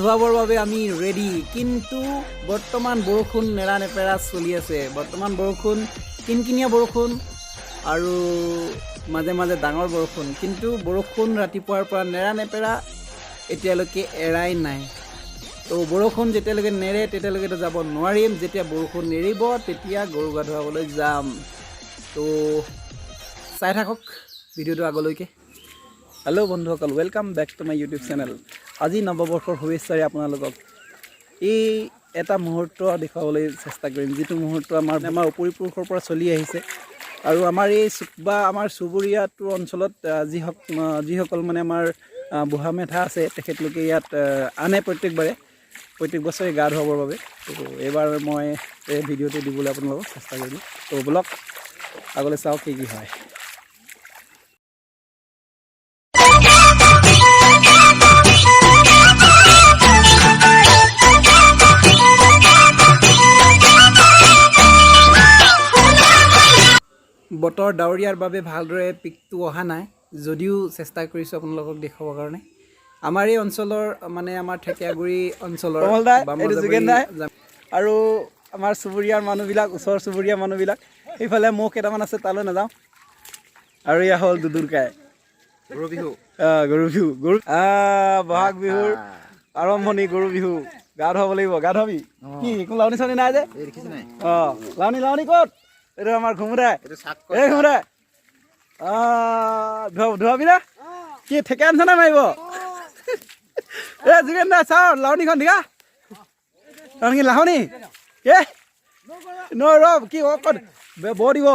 ধোৱাবৰ বাবে আমি ৰেডি, কিন্তু বৰ্তমান বৰষুণ নেৰা নেপেৰা চলি আছে। বৰ্তমান বৰষুণ, কিনকিনীয়া বৰষুণ আৰু মাজে মাজে ডাঙৰ বৰষুণ, কিন্তু বৰষুণ ৰাতিপুৱাৰ পৰা নেৰা নেপেৰা এতিয়ালৈকে এৰাই নাই। তো বৰষুণ যেতিয়ালৈকে নেৰে তেতিয়ালৈকেতো যাব নোৱাৰিম। যেতিয়া বৰষুণ নেৰিব তেতিয়া গৰু গা ধুৱাবলৈ যাম। তো চাই থাকক ভিডিঅ'টো আগলৈকে। হেল্ল' বন্ধুসকল, welcome back to my YouTube channel. আজি নৱবৰ্ষৰ শুভেচ্ছাৰে আপোনালোকক এই এটা মুহূৰ্ত দেখুৱাবলৈ চেষ্টা কৰিম, যিটো মুহূৰ্ত আমাৰ উপৰিপুৰুষৰ পৰা চলি আহিছে। আৰু আমাৰ এই আমাৰ চুবুৰীয়াটোৰ অঞ্চলত যিসকল মানে আমাৰ বুঢ়া মেধা আছে, তেখেতলোকে ইয়াত আনে প্ৰত্যেক বছৰে গা ধুৱাবৰ বাবে। তো এইবাৰ মই এই ভিডিঅ'টো দিবলৈ আপোনালোকক চেষ্টা কৰিলোঁ। তো ব'লক আগলৈ চাওক কি হয়। বতৰ ডাৱৰীয়াৰ বাবে ভালদৰে পিকটো অহা নাই, যদিও চেষ্টা কৰিছোঁ আপোনালোকক দেখুৱাবৰ কাৰণে। আমাৰ এই অঞ্চলৰ মানে আমাৰ ঠেকীয়াগুৰি অঞ্চলৰ আৰু আমাৰ চুবুৰীয়াৰ মানুহবিলাক, ওচৰ চুবুৰীয়া মানুহবিলাক, সেইফালে মৌ কেইটামান আছে, তালৈ নাযাওঁ। আৰু এয়া হ'ল দুদুলকাই গৰু বিহু, বহাগ বিহুৰ আৰম্ভণি গৰু বিহু। গা ধুৱাব লাগিব। গা ধুৱাবি কি একো লাউনি চাউনি নাই যে? লাউনি ক'ত? এইটো আমাৰ ঘুমুৰাই, এই ঘুমুৰাই ধুৱাবি না কি? ঠেকেৰা নিচিনা মাৰিব এই যোগেন দা, চাওঁ লাউনিখন দিঘা লাহনি এ ন ৰ কি ক'ত বৰ দিব।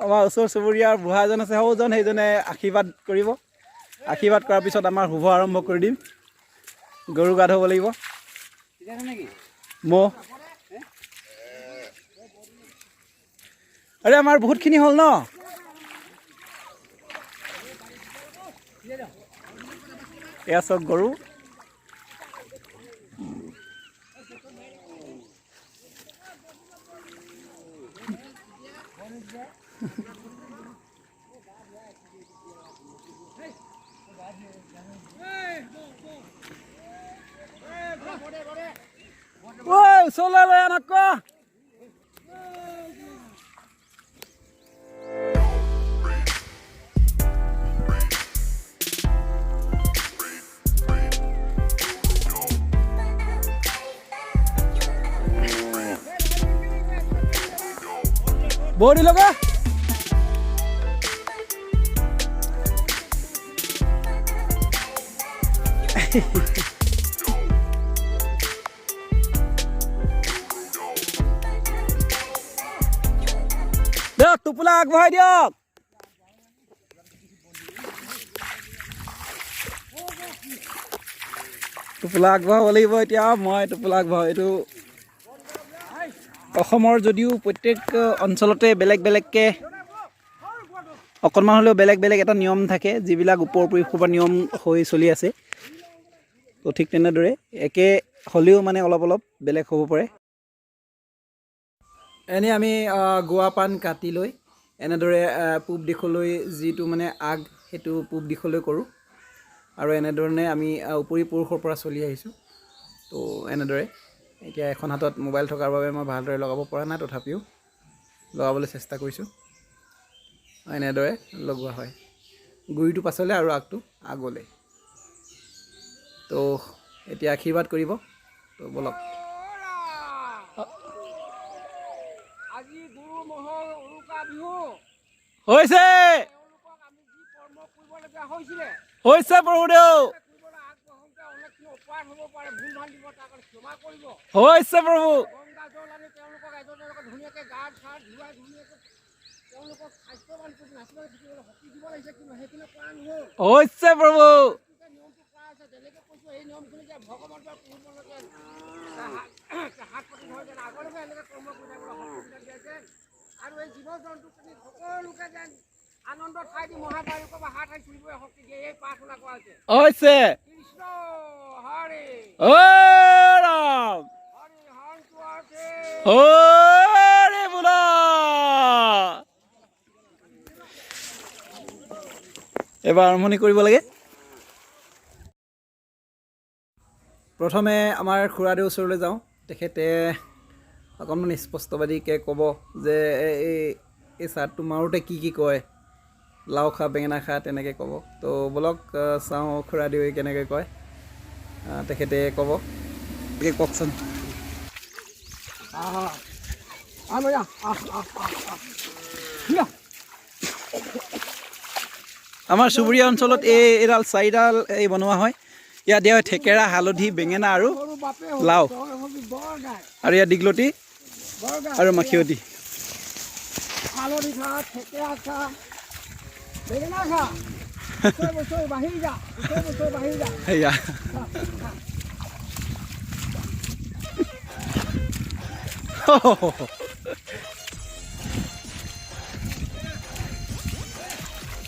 আমাৰ ওচৰ চুবুৰীয়াৰ বুঢ়া এজন আছে, সৌজন, সেইজনে আশীৰ্বাদ কৰিব। আশীৰ্বাদ কৰাৰ পিছত আমাৰ শুভ আৰম্ভ কৰি দিম। গৰু গা ধুব লাগিব। আৰে আমাৰ বহুতখিনি হ'ল ন? এয়া চব গৰু। ওচৰলৈ লৈ আনক ক। বৌদি লগা দিয়ক, টোপোলা আগবঢ়াই দিয়ক। টোপোলা আগবঢ়াব লাগিব এতিয়া। মই টোপোলা আগবঢ়াওঁ। এইটো অসমৰ যদিও প্ৰত্যেক অঞ্চলতে বেলেগ বেলেগকৈ অকণমান হ'লেও বেলেগ বেলেগ এটা নিয়ম থাকে, যিবিলাক ওপৰ পুৰুষৰ পৰা নিয়ম হৈ চলি আছে। তো ঠিক তেনেদৰে একে হ'লেও মানে অলপ অলপ বেলেগ হ'ব পাৰে। এনেই আমি গুৱা পাণ কাটি লৈ এনেদৰে পূব দিশলৈ, যিটো মানে আগ, সেইটো পূব দিশলৈ কৰোঁ। আৰু এনেধৰণে আমি উপৰিপুৰুষৰ পৰা চলি আহিছোঁ। তো এনেদৰে এতিয়া এখন হাতত মোবাইল থকাৰ বাবে মই ভালদৰে লগাব পৰা নাই, তথাপিও লগাবলৈ চেষ্টা কৰিছোঁ। এনেদৰে লগোৱা হয়, গুৰিটো পাছলৈ আৰু আগটো আগলৈ। তো এতিয়া আশীৰ্বাদ কৰিব। তো ব'লক। আজি গুৰু মহল উৰুকা বিহু হৈছে, হৈছে প্ৰভুদেউ, হৈছে প্ৰভু। হৈছে প্ৰভু। আৰু এই জীৱ জন্তু সকলোকে যেন আনন্দ ঠাই দি মহাবায়ুৰ পৰা হাত হাত ফুৰিবলৈ শক্তি দিয়ে, এই প্ৰাৰ্থনা কৰা হৈছে। কৃষ্ণ হৰে ৰাম হৰে বোলা। এবাৰ আৰম্ভণি কৰিব লাগে। প্ৰথমে আমাৰ খুৰাদেউৰ ওচৰলৈ যাওঁ। তেখেতে অকণমান স্পষ্টবাদীকৈ ক'ব যে এই চাহটো মাৰোঁতে কি কয়, লাও খা বেঙেনা খা তেনেকৈ ক'ব। তো বলক চাওঁ খুৰাদেউৱে কেনেকৈ কয়, তেখেতে ক'ব। গতিকে কওকচোন। আমাৰ চুবুৰীয়া অঞ্চলত এইডাল চাৰিডাল বনোৱা হয়। ইয়াত দিয়া হয় থেকেৰা, হালধি, বেঙেনা আৰু লাও, আৰু ইয়াত দীঘলতি আৰু মাখিয়তী। সেয়া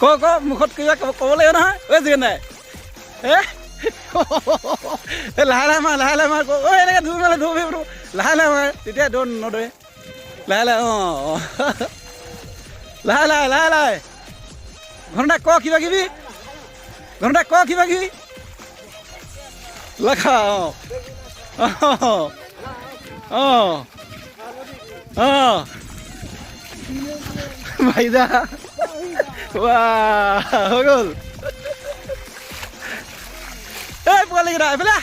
ক মুখত কিবা ক'ব লাগিব নহয়। জিকে নাই লাহে মাৰ এনেকৈ ধুই মাৰে লাহে মাৰ, তেতিয়া দৌৰ নদৌৰে। লাহে ঘণ্টা ক কিবা কিবি লেখা। ভাইদা হৈ গ'ল। এই পোৱালিকেইটা এইফালে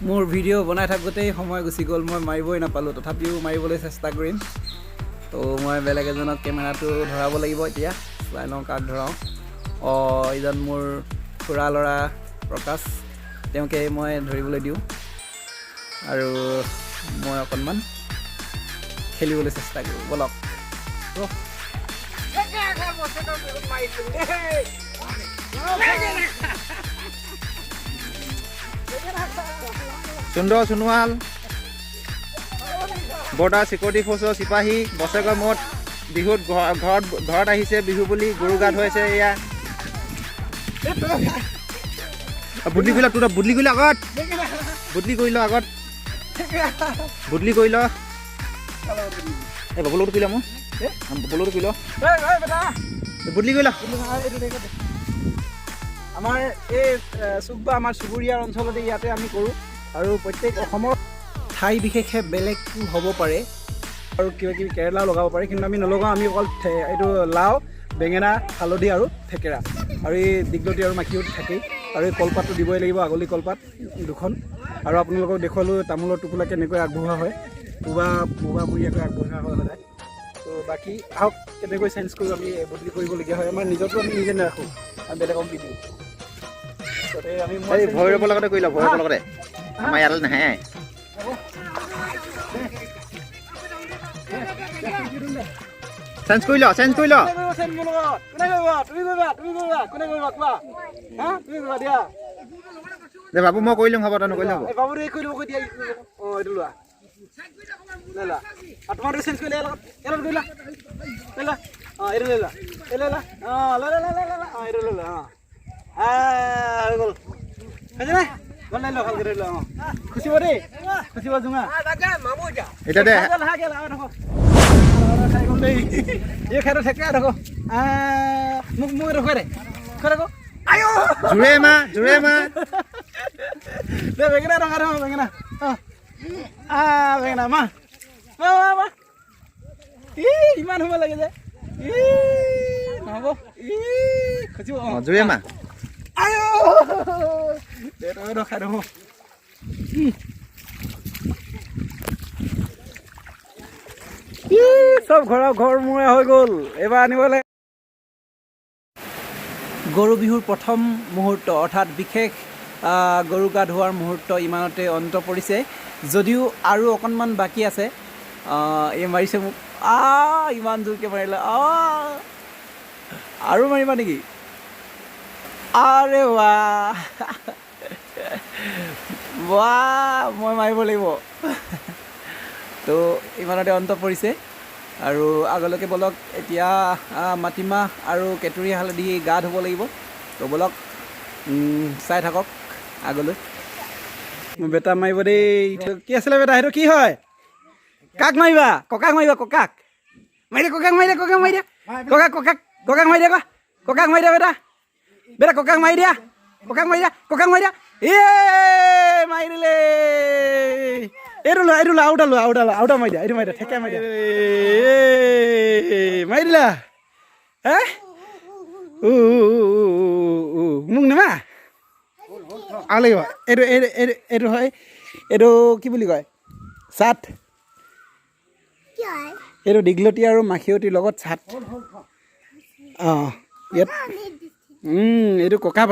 মোৰ ভিডিঅ' বনাই থাকোঁতেই সময় গুচি গ'ল, মই মাৰিবই নাপালোঁ। তথাপিও মাৰিবলৈ চেষ্টা কৰিম। তো মই বেলেগ এজনক কেমেৰাটো ধৰাব লাগিব এতিয়া। চাই লওঁ কাক ধৰাওঁ। এইজন মোৰ খুৰা ল'ৰা প্ৰকাশ, তেওঁকে মই ধৰিবলৈ দিওঁ আৰু মই অকণমান খেলিবলৈ চেষ্টা কৰোঁ। বলক সুন্দৰ সোণোৱাল বৰ্ডাৰ চিকিউৰিটি ফ'ৰ্চৰ চিপাহী বছৰেকৰ মূৰত বিহুত ঘৰত আহিছে। বিহু বুলি গৰু গা ধুৱাইছে। এয়া বুদলি কৰিল, তোৰ বুদলি কৰিল আগত, বুদলি কৰি ল আগত, বুদলি কৰি ল। এই ববলুত কৰিলা মোৰ ববলুত কৰি ল, বুদলি কৰি ল। আমাৰ এই চুকবা আমাৰ চুবুৰীয়াৰ অঞ্চলতে ইয়াতে আমি কৰোঁ। আৰু প্ৰত্যেক অসমৰ ঠাই বিশেষে বেলেগ হ'ব পাৰে আৰু কিবা কিবি কেৰেলাও লগাব পাৰে, কিন্তু আমি নলগাওঁ। আমি অকল এইটো লাও, বেঙেনা, হালধি আৰু থেকেৰা, আৰু এই দীঘলতি আৰু মাখিয়তী থাকেই। আৰু এই কলপাতটো দিবই লাগিব, আগলি কলপাত 2খন। আৰু আপোনালোকক দেখুৱালোঁ তামোলৰ টোপোলা কেনেকৈ আগবঢ়োৱা হয়, পুবা বুঢ়ীয়াকৈ আগবঢ়োৱা হয় সদায়। তো বাকী আহক কেনেকৈ চেঞ্জ কৰোঁ, আমি বদলি কৰিবলগীয়া হয়। আমাৰ নিজৰটো আমি নিজে নাৰাখোঁ, আমি বেলেগক দি দিওঁ। আমি ভয় ৰ'বৰ লগতে কৰি ল, ভয় ৰ'বৰ লগতে। আমাৰ ইয়ালৈ নাহে। চেঞ্জ কৰি ল, চেঞ্জ কৰি ল। দে বাবু মই কৰি লওঁ, হ'ব তই নকৰিলে হ'ব। তোমাৰটো চেঞ্জ কৰিলে এইটো কৰিলা এইটো লৈ লা এইটো লৈ লা এইটো লৈ লা হৈ গ'ল। হৈছে নে? গ'ল নাই ল ভালকৈ ধৰি ল। খুচিব দেই, খুচিব জোঙা এতিয়া দে খাই গ'ল দেই। এই খাই থাকে দেখো মোক মোক এইটো খুৱাই দে, খুৱাই দেখো। জোৰে মা দে বেঙেনা থকা দেখো, বেঙেনা বেঙেনা মা ইমান সময় লাগে যে নহ'ব। খুচিব জোৰে মা দে তই ৰখাই দেখো। চব ঘৰ মূৰা হৈ গ'ল। এইবাৰ আনিবলৈ গৰু বিহুৰ প্ৰথম মুহূৰ্ত, অৰ্থাৎ বিশেষ গৰু গা ধোৱাৰ মুহূৰ্ত ইমানতে অন্ত পৰিছে। যদিও আৰু অকণমান বাকী আছে। এই মাৰিছে মোক, ইমান জোৰকৈ মাৰিলে। আৰু মাৰিবা নেকি? আৰে মই মাৰিব লাগিব। তো ইমানতে অন্ত পৰিছে। আৰু আগলৈকে বলক এতিয়া মাটিমাহ আৰু কেতুৰী হালধি গা ধুব লাগিব। তো বলক চাই থাকক আগলৈ। মোৰ বেটা মাৰিব দেই কি আছিলে বেটা সেইটো কি হয় কাক মাৰিবা ককাক মাৰিবা ককাক মাৰি দে ককাক মাৰি দে ককাক মাৰি দিয়া ককাক ককাক ককাক মাৰি দিয়া ককাক মাৰি দিয়া বেটা বেটা ককাক মাৰি দিয়া ককাক মাৰি দিয়া ককাক মাৰি দিয়া মাৰি দিলে এইটো লোৱা আউটা মাৰি দিয়া এইটো মাৰি দিয়া ঠেকাই মাৰি দিয়া মাৰি দিলা হে মোক নেমা আৰু লাগিব এইটো হয় এইটো কি বুলি কয় চাট এইটো দীঘলতি আৰু মাখিয়তিৰ লগত চাট অঁ ইয়াত এইটো ককা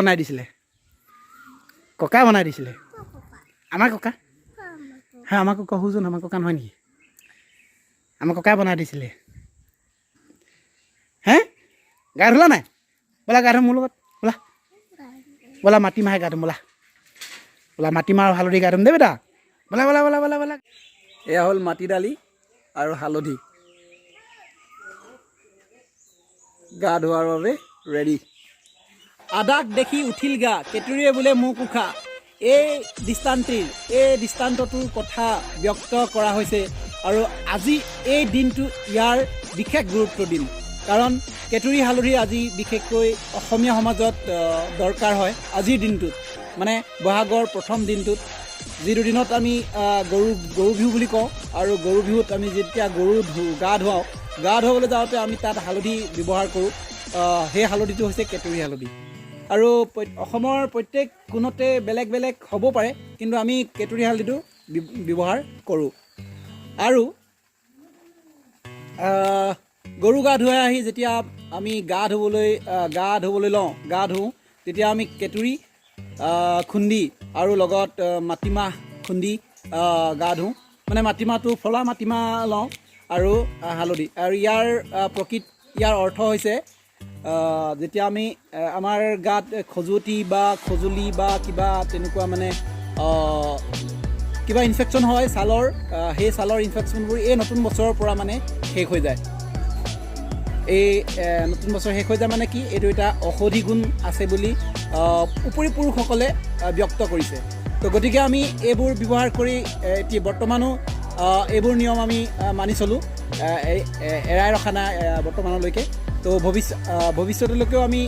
বনাই দিছিলে আমাৰ ককা হা আমাৰ ককা শুচোন আমাৰ ককা নহয় নেকি আমাৰ ককাই বনাই দিছিলে হে গা ধুলা নাই ব'লা গা ধুম মোৰ লগত ব'লা মাটিমাহে গা ধুম ব'লা মাটিমাহ আৰু হালধি গা ধুম দেই বেটা ব'লা এয়া হ'ল মাটি দালি আৰু হালধি গা ধোৱাৰ বাবে ৰেডি আদাক দেখি উঠিল গা কেতুৰিয়ে বোলে মোক উশাহ এই দৃষ্টান্তটোৰ কথা ব্যক্ত কৰা হৈছে আৰু আজি এই দিনটো ইয়াৰ বিশেষ গুৰুত্ব দিম কাৰণ কেতুৰি হালধি আজি বিশেষকৈ অসমীয়া সমাজত দৰকাৰ হয় আজিৰ দিনটোত মানে বহাগৰ প্ৰথম দিনটোত যিটো দিনত আমি গৰু বিহু বুলি কওঁ আৰু গৰু বিহুত আমি যেতিয়া গৰু গা ধুৱাবলৈ যাওঁতে আমি তাত হালধি ব্যৱহাৰ কৰোঁ সেই হালধিটো হৈছে কেতুৰি হালধি আৰু অসমৰ প্ৰত্যেক কোণতে বেলেগ বেলেগ হ'ব পাৰে কিন্তু আমি কেতুৰি হালধিটো ব্যৱহাৰ কৰোঁ আৰু গৰু গা ধুৱাই আহি যেতিয়া আমি গা ধুবলৈ লওঁ তেতিয়া আমি কেতুৰি খুন্দি আৰু লগত মাটিমাহ খুন্দি গা ধুওঁ মানে মাটিমাহটো ফলা মাটিমাহ লওঁ আৰু হালধি আৰু ইয়াৰ অৰ্থ হৈছে যেতিয়া আমি আমাৰ গাত খজুৱতি বা খজুলি বা কিবা তেনেকুৱা মানে কিবা ইনফেকশ্যন হয় ছালৰ সেই ছালৰ ইনফেকশ্যনবোৰ এই নতুন বছৰৰ পৰা মানে শেষ হৈ যায় এই নতুন বছৰ শেষ হৈ যায় মানে কি এইটো এটা ঔষধি গুণ আছে বুলি উপৰি পুৰুষসকলে ব্যক্ত কৰিছে তো গতিকে আমি এইবোৰ ব্যৱহাৰ কৰি এতিয়া বৰ্তমানো এইবোৰ নিয়ম আমি মানি চলোঁ এৰাই ৰখা নাই বৰ্তমানলৈকে তো ভৱিষ্যতলৈকেও আমি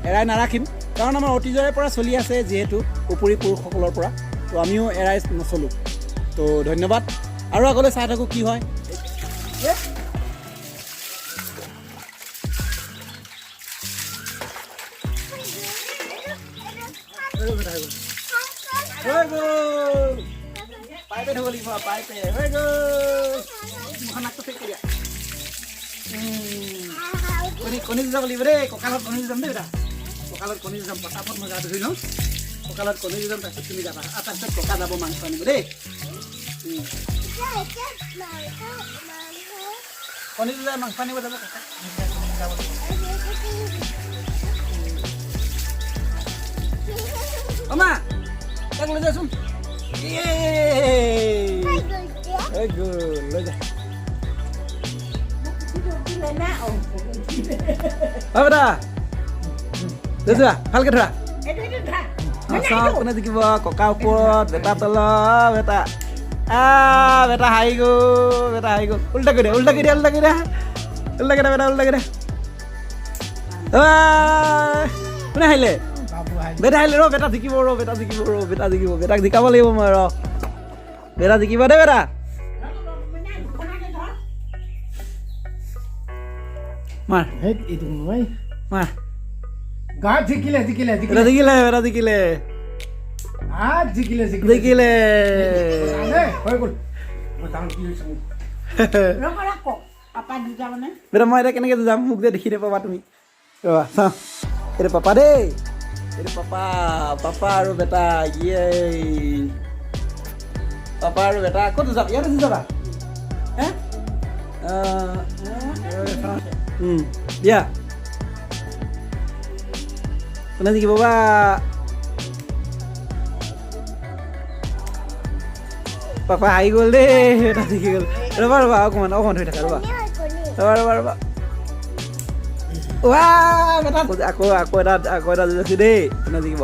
এৰাই নাৰাখিম কাৰণ আমাৰ অতীজৰে পৰা চলি আছে যিহেতু উপৰি পুৰুষসকলৰ পৰা তো আমিও এৰাই নচলোঁ তো ধন্যবাদ আৰু আগলৈ চাই থাকোঁ কি হয় পাইপে ধুব লাগিব পাইপে হৈ গ'ল কণী যুঁজাব লাগিব দেই কঁকালত কণী যুঁজাম দেই বেটা কঁকালত কণী যুঁজাম পটাপট মই গা ধুই লওঁ কঁকালত কণী যুঁজাম তাৰপিছত তুমি যাবা আৰু তাৰপিছত ককা যাব মাংস আনিব দেই কণী যুঁজাই মাংস আনিব যাব ককা অমা তাক লৈ যাচোন লৈ যা বেটা যোৱা ভালকে ধৰা কোনে জিকিব ককাৰ ওপৰত বেটা তলত বেটা বেটা হাৰি গ'ল উল্টা কৰি দিয়া কোনে হাৰিলে বেটা হাৰিলে বেটা জিকিব বেটাক জিকাব লাগিব মই বেটা জিকিব দেই বেটা মাৰ মাৰ জিকিলে বেটা মই এতিয়া কেনেকৈ যাম মোক যে দেখি নাপাবা তুমি চাওঁ এইটো পাপা দেই এইটো পাপা আৰু বেটা পাপা আৰু বেটা ক'ত যাবা ইয়াতে যাবা হে দিয়া কোনে জিকিব বা পাপা আহি গ'ল দেই এটা জিকি গ'ল ৰ'বা অকণমান ধৰি থাকা ৰ'বা বেটা আকৌ এটা যুঁজ আছে দেই কোনে জিকিব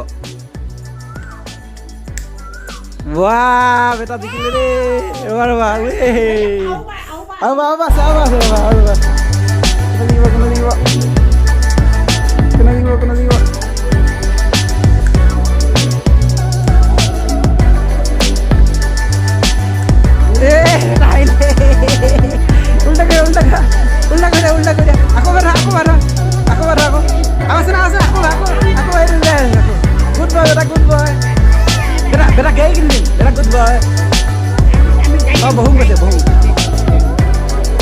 Wah, beta dikit deh. Rubah. Weh. Apa? Kena lima. Lain. Ulta ke. Aku marah. Awas. Aku air deh. Good boy. Berak kayak gini. Berak good boy. Oh, bohong.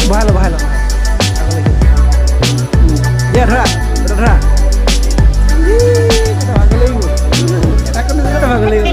Bahalo. Ya, Dra. Ih, kita bagaling. Kita kan sudah bagaling.